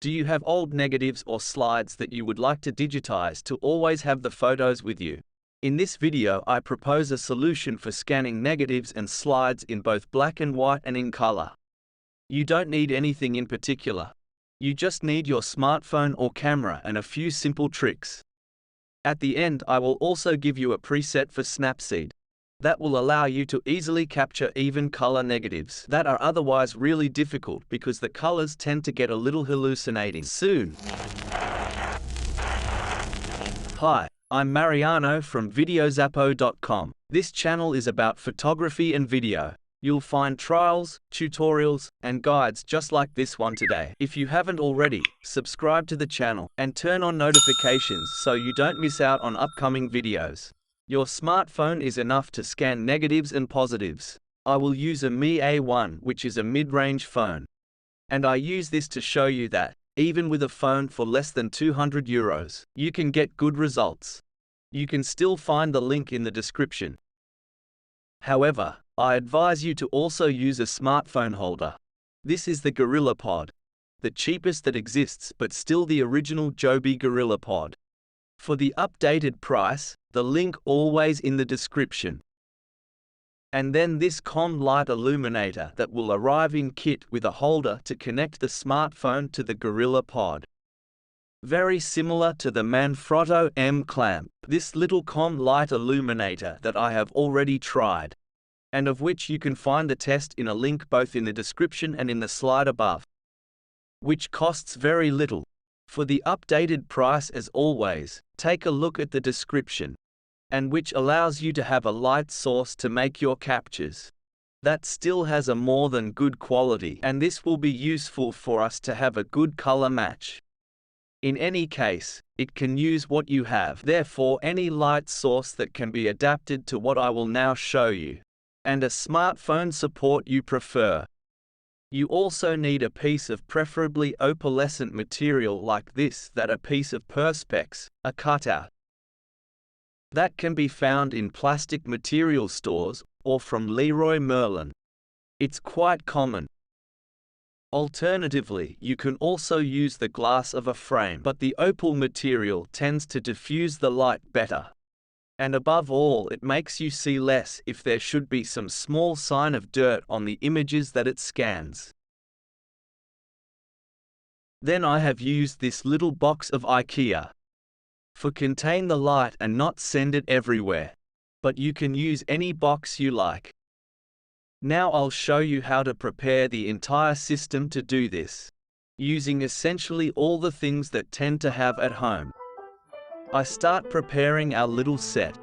Do you have old negatives or slides that you would like to digitize to always have the photos with you? In this video, I propose a solution for scanning negatives and slides in both black and white and in color. You don't need anything in particular. You just need your smartphone or camera and a few simple tricks. At the end, I will also give you a preset for Snapseed that will allow you to easily capture even color negatives that are otherwise really difficult because the colors tend to get a little hallucinating soon. Hi, I'm Mariano from Videozappo.com. This channel is about photography and video. You'll find trials, tutorials, and guides just like this one today. If you haven't already, subscribe to the channel and turn on notifications so you don't miss out on upcoming videos. Your smartphone is enough to scan negatives and positives. I will use a Mi A1, which is a mid-range phone. And I use this to show you that, even with a phone for less than €200, you can get good results. You can still find the link in the description. However, I advise you to also use a smartphone holder. This is the GorillaPod, the cheapest that exists but still the original Joby GorillaPod. For the updated price, the link always in the description. And then this COM light illuminator that will arrive in kit with a holder to connect the smartphone to the GorillaPod. Very similar to the Manfrotto M clamp, this little COM light illuminator that I have already tried, and of which you can find the test in a link both in the description and in the slide above, which costs very little. For the updated price, as always, take a look at the description, and which allows you to have a light source to make your captures. That still has a more than good quality, and this will be useful for us to have a good color match. In any case, it can use what you have, therefore any light source that can be adapted to what I will now show you, and a smartphone support you prefer. You also need a piece of preferably opalescent material like this, that a piece of perspex, a cutout. That can be found in plastic material stores or from Leroy Merlin. It's quite common. Alternatively, you can also use the glass of a frame, but the opal material tends to diffuse the light better. And above all, it makes you see less if there should be some small sign of dirt on the images that it scans. Then I have used this little box of IKEA for contain the light and not send it everywhere. But you can use any box you like. Now I'll show you how to prepare the entire system to do this, using essentially all the things that tend to have at home. I start preparing our little set.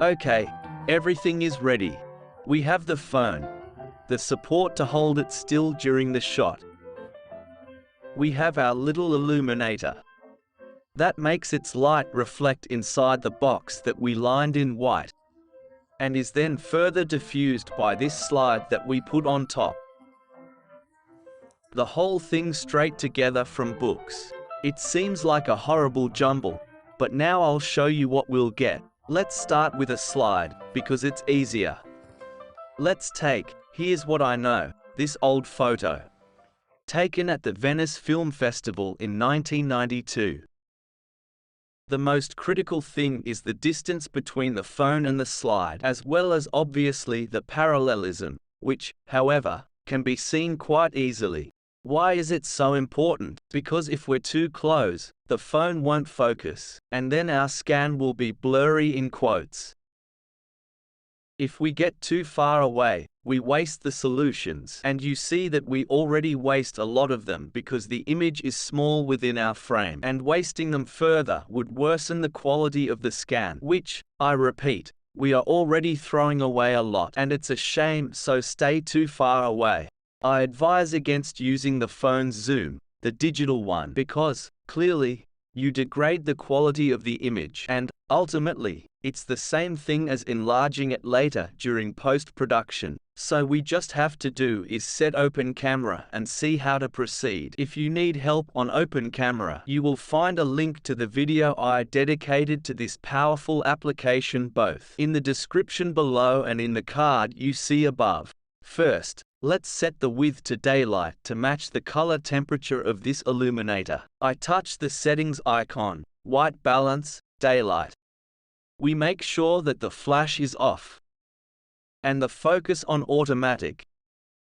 Okay, everything is ready. We have the phone, the support to hold it still during the shot. We have our little illuminator that makes its light reflect inside the box that we lined in white, and is then further diffused by this slide that we put on top. The whole thing straight together from books. It seems like a horrible jumble, but now I'll show you what we'll get. Let's start with a slide, because it's easier. Here's what I know, this old photo, taken at the Venice Film Festival in 1992. The most critical thing is the distance between the phone and the slide, as well as obviously the parallelism, which, however, can be seen quite easily. Why is it so important? Because if we're too close, the phone won't focus, and then our scan will be blurry in quotes. If we get too far away, we waste the solutions, and you see that we already waste a lot of them because the image is small within our frame, and wasting them further would worsen the quality of the scan, which, I repeat, we are already throwing away a lot, and it's a shame, so stay too far away. I advise against using the phone's zoom, the digital one, because, clearly, you degrade the quality of the image and, ultimately, it's the same thing as enlarging it later during post-production. So we just have to do is set Open Camera and see how to proceed. If you need help on Open Camera, you will find a link to the video I dedicated to this powerful application both in the description below and in the card you see above. First, let's set the width to daylight to match the color temperature of this illuminator. I touch the settings icon, white balance, daylight. We make sure that the flash is off and the focus on automatic,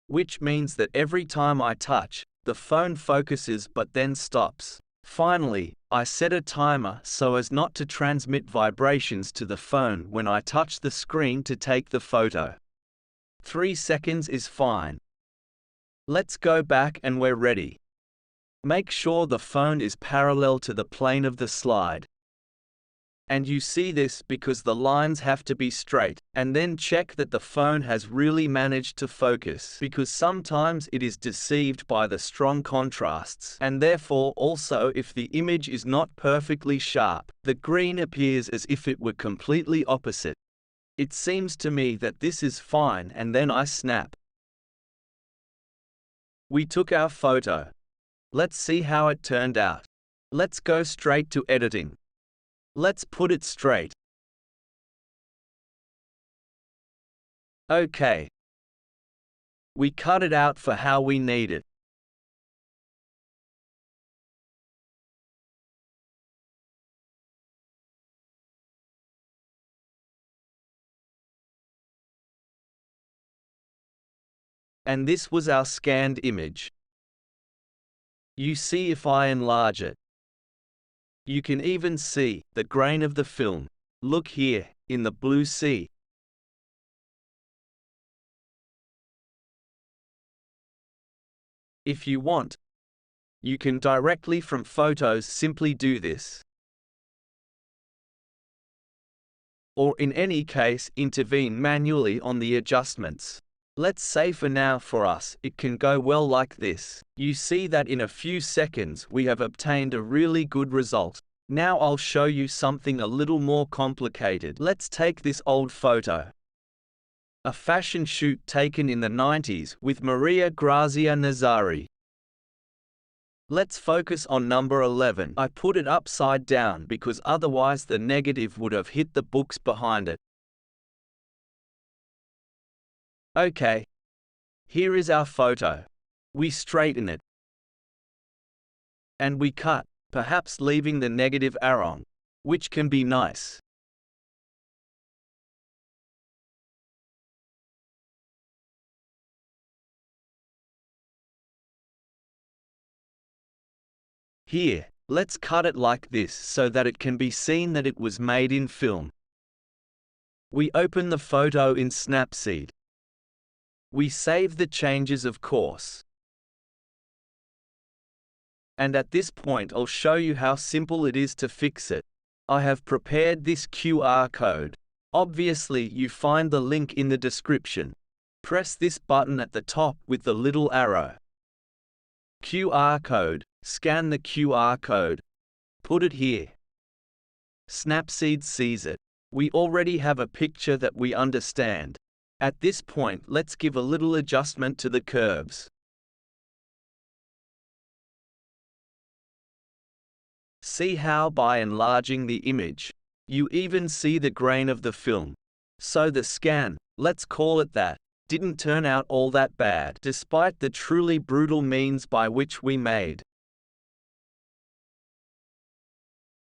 which means that every time I touch, the phone focuses but then stops. Finally, I set a timer so as not to transmit vibrations to the phone when I touch the screen to take the photo. 3 seconds is fine. Let's go back and we're ready. Make sure the phone is parallel to the plane of the slide. And you see this because the lines have to be straight, and then check that the phone has really managed to focus, because sometimes it is deceived by the strong contrasts, and therefore also if the image is not perfectly sharp, the green appears as if it were completely opposite. It seems to me that this is fine, and then I snap. We took our photo. Let's see how it turned out. Let's go straight to editing. Let's put it straight. Okay. We cut it out for how we need it. And this was our scanned image. You see if I enlarge it. You can even see the grain of the film. Look here, in the blue sea. If you want, you can directly from photos simply do this. Or in any case intervene manually on the adjustments. Let's say for now for us it can go well like this. You see that in a few seconds we have obtained a really good result. Now I'll show you something a little more complicated. Let's take this old photo. A fashion shoot taken in the 90s with Maria Grazia Nazari. Let's focus on number 11. I put it upside down because otherwise the negative would have hit the books behind it. Okay. Here is our photo. We straighten it. And we cut, perhaps leaving the negative arrow, which can be nice. Here, let's cut it like this so that it can be seen that it was made in film. We open the photo in Snapseed. We save the changes, of course. And at this point I'll show you how simple it is to fix it. I have prepared this QR code. Obviously you find the link in the description. Press this button at the top with the little arrow. QR code. Scan the QR code. Put it here. Snapseed sees it. We already have a picture that we understand. At this point let's give a little adjustment to the curves. See how by enlarging the image, you even see the grain of the film. So the scan, let's call it that, didn't turn out all that bad despite the truly brutal means by which we made.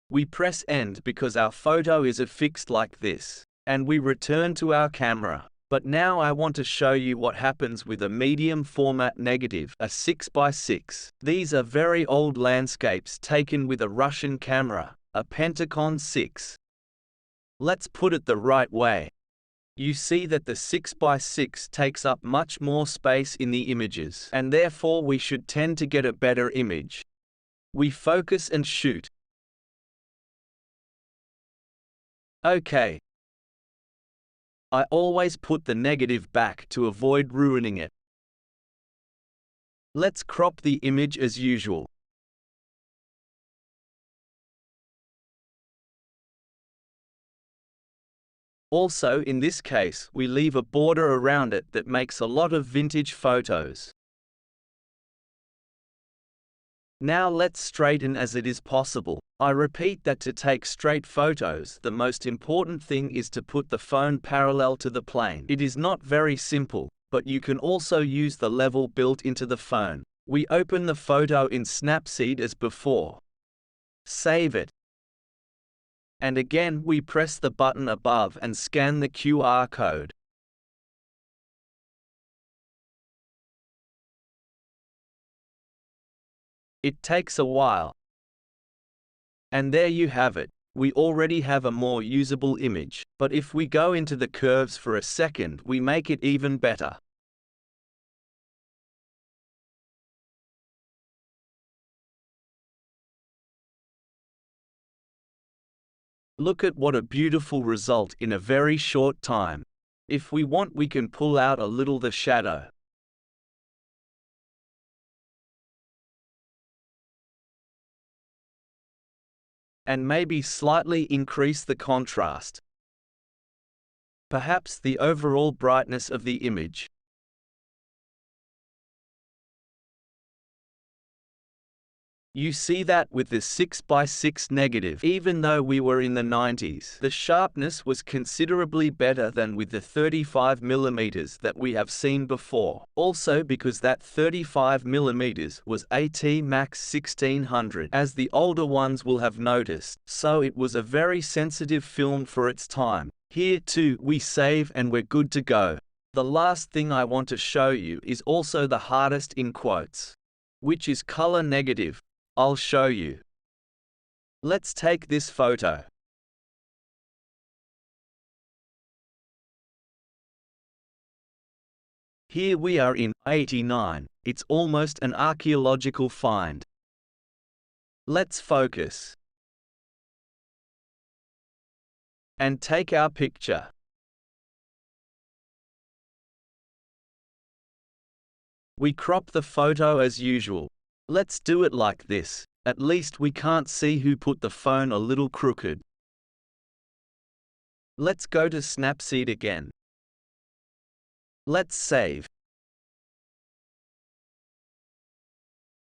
We press end because our photo is affixed like this, and we return to our camera. But now I want to show you what happens with a medium format negative, a 6x6. These are very old landscapes taken with a Russian camera, a Pentacon 6. Let's put it the right way. You see that the 6x6 takes up much more space in the images, and therefore we should tend to get a better image. We focus and shoot. Okay. I always put the negative back to avoid ruining it. Let's crop the image as usual. Also, in this case, we leave a border around it that makes a lot of vintage photos. Now let's straighten as it is possible. I repeat that to take straight photos, the most important thing is to put the phone parallel to the plane. It is not very simple, but you can also use the level built into the phone. We open the photo in Snapseed as before. Save it. And again we press the button above and scan the QR code. It takes a while. And there you have it. We already have a more usable image, but if we go into the curves for a second, we make it even better. Look at what a beautiful result in a very short time. If we want, we can pull out a little the shadow. And maybe slightly increase the contrast. Perhaps the overall brightness of the image. You see that with the 6x6 negative, even though we were in the 90s, the sharpness was considerably better than with the 35mm that we have seen before. Also because that 35mm was AT Max 1600, as the older ones will have noticed, so it was a very sensitive film for its time. Here too, we save and we're good to go. The last thing I want to show you is also the hardest in quotes, which is color negative. I'll show you. Let's take this photo. Here we are in '89. It's almost an archaeological find. Let's focus. And take our picture. We crop the photo as usual. Let's do it like this. At least we can't see who put the phone a little crooked. Let's go to Snapseed again. Let's save.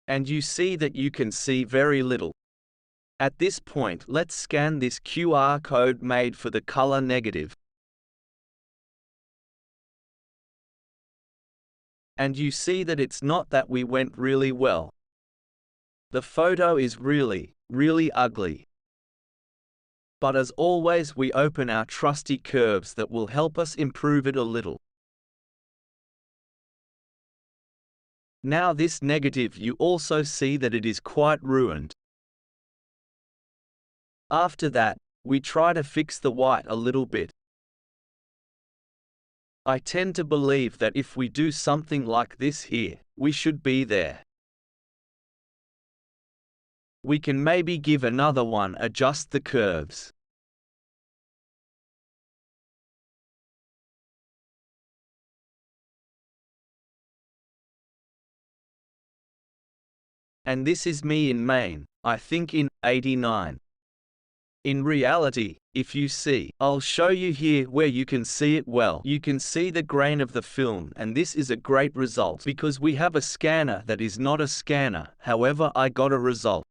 And you see that you can see very little. At this point, let's scan this QR code made for the color negative. And you see that it's not that we went really well. The photo is really, really ugly. But as always, we open our trusty curves that will help us improve it a little. Now this negative, you also see that it is quite ruined. After that, we try to fix the white a little bit. I tend to believe that if we do something like this here, we should be there. We can maybe give another one, adjust the curves. And this is me in Maine, I think in '89. In reality, if you see, I'll show you here where you can see it well. You can see the grain of the film, and this is a great result because we have a scanner that is not a scanner. However, I got a result.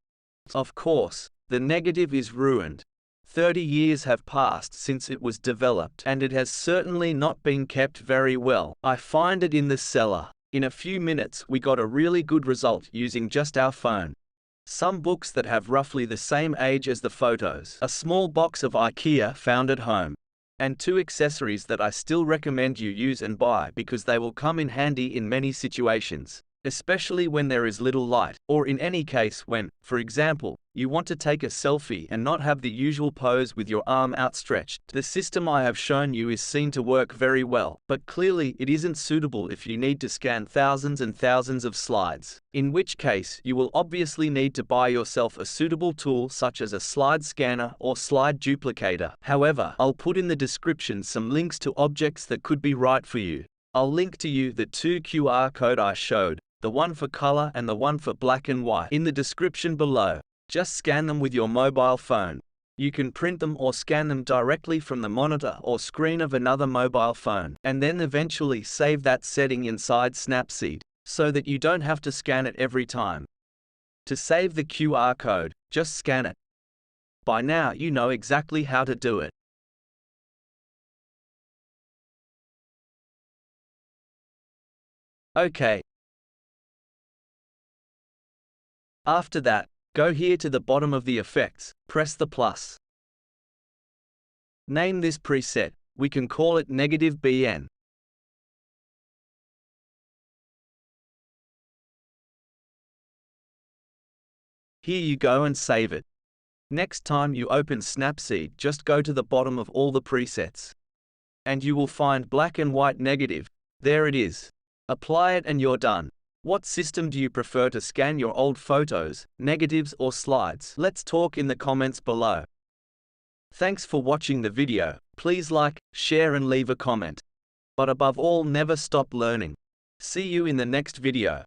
Of course, the negative is ruined. 30 years have passed since it was developed, and it has certainly not been kept very well. I find it in the cellar. In a few minutes, we got a really good result using just our phone. Some books that have roughly the same age as the photos, a small box of IKEA found at home, and 2 accessories that I still recommend you use and buy because they will come in handy in many situations, especially when there is little light, or in any case when, for example, you want to take a selfie and not have the usual pose with your arm outstretched. The system I have shown you is seen to work very well, but clearly it isn't suitable if you need to scan thousands and thousands of slides, in which case you will obviously need to buy yourself a suitable tool such as a slide scanner or slide duplicator. However, I'll put in the description some links to objects that could be right for you. I'll link to you the 2 QR code I showed. the one for color and the one for black and white, in the description below. Just scan them with your mobile phone. You can print them or scan them directly from the monitor or screen of another mobile phone, and then eventually save that setting inside Snapseed, so that you don't have to scan it every time. To save the QR code, just scan it. By now you know exactly how to do it. OK. After that, go here to the bottom of the effects, press the plus. Name this preset, we can call it -BN. Here you go and save it. Next time you open Snapseed, just go to the bottom of all the presets. And you will find black and white negative. There it is. Apply it and you're done. What system do you prefer to scan your old photos, negatives or slides? Let's talk in the comments below. Thanks for watching the video. Please like, share and leave a comment. But above all, never stop learning. See you in the next video.